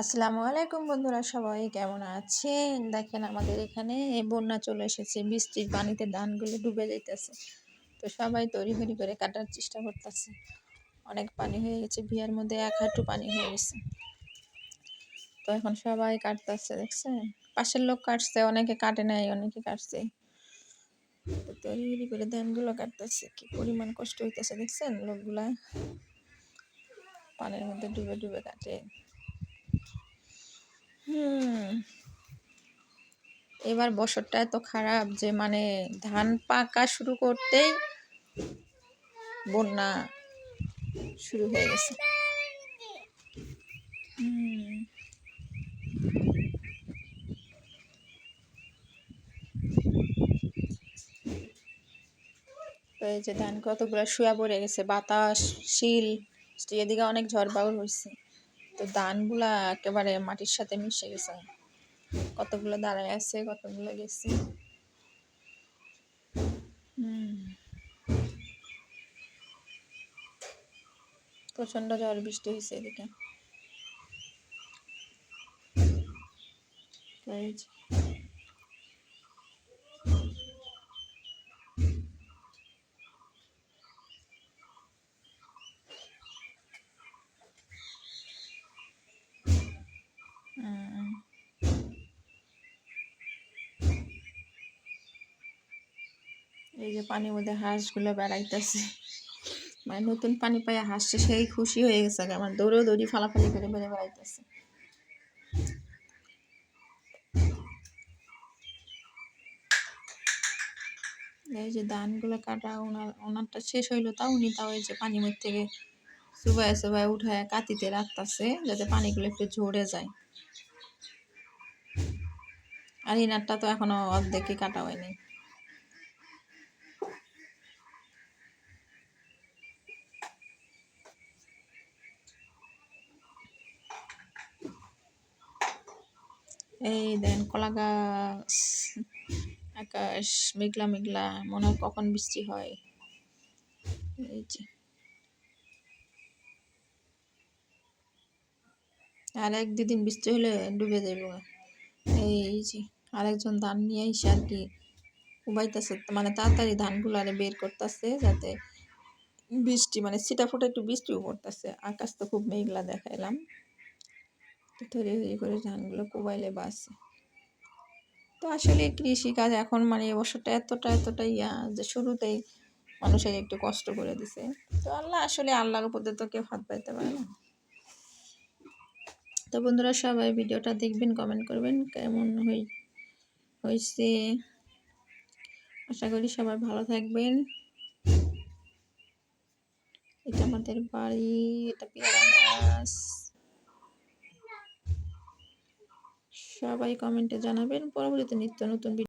আসসালামু আলাইকুম বন্ধুরা, সবাই কেমন আছেন? দেখেন আমাদের এখানে বন্যা চলে এসেছে, বৃষ্টির পানিতে ধানগুলো ডুবে যাইতেছে। তো সবাই তড়িঘড়ি করে কাটার চেষ্টা করতেছে। অনেক পানি হয়ে গেছে, ভিয়ার মধ্যে 1 হাঁটু পানি হয়ে গেছে। তো এখন সবাই কাটতেছে, দেখছেন? পাশের লোক কাটছে, অনেকে কাটে নাই, অনেকে কাটছে। তো তড়িঘড়ি করে ধানগুলো কাটতেছে, কি পরিমাণ কষ্ট হইতেছে দেখছেন? লোকগুলা পানির মধ্যে ডুবে ডুবে কাটে। এবার বছরটা এত খারাপ যে মানে ধান পাকা শুরু করতেই বন্যা শুরু হয়ে গেছে। তো এই যে ধান কতগুলো শুয়া পড়ে গেছে, বাতাস শিল এদিকে অনেক ঝড় বাউল হয়েছে। তো ধানগুলা একেবারে মাটির সাথে মিশে গেছে, কতগুলো দাঁড়ায় আছে, কতগুলো গেছে। প্রচন্ড ঝড় বৃষ্টি হয়েছে এদিকে। এই যে পানির মধ্যে হাঁসগুলো বেড়াইতেছে, মানে নতুন পানি পাইয়া হাসছে, সেই খুশি হয়ে গেছে, আমার দৌড়ি ফালাফালি করে বেড়ে বেড়াইতেছে। এই যে ধানগুলো কাটা ওনারটা শেষ হইলো, তাও এই যে পানির মধ্যে থেকে চুবাই উঠায় কাতিতে রাখতেছে যাতে পানিগুলো একটু ঝরে যায়। আর ইনারটা তো এখনো অর্ধেকই কাটা হয়নি। এই দেন কলা গাছ, আকাশ মেঘলা মেঘলা, মনে হয় কখন বৃষ্টি হয়। এই যে আর 1-2 দিন বৃষ্টি হলে ডুবে যাইব। এই যে আরেকজন ধান নিয়ে এসে আর কি উবাইতেছে, মানে তাড়াতাড়ি ধানগুলো আরে বের করতেছে যাতে বৃষ্টি মানে ছিটাফোটা একটু বৃষ্টিও পড়তেছে। আকাশ তো খুব মেঘলা দেখাইলাম, তৈরি করে ধানগুলো কোবাইলে বাসে। তো আসলে কৃষিকাজ এখন মানে এবছরটা এতটা যে শুরুতেই মানুষের একটু কষ্ট করে দিছে। তো আল্লাহর উপর তো কেউ হাত পাইতে পারে না। তো বন্ধুরা, সবাই ভিডিওটা দেখবেন, কমেন্ট করবেন কেমন হয়েছে। আশা করি সবাই ভালো থাকবেন। এটা আমাদের বাড়ি, এটা পেয়ারা গাছ। সবাই কমেন্টে জানাবেন, পরবর্তীতে নিত্য নতুন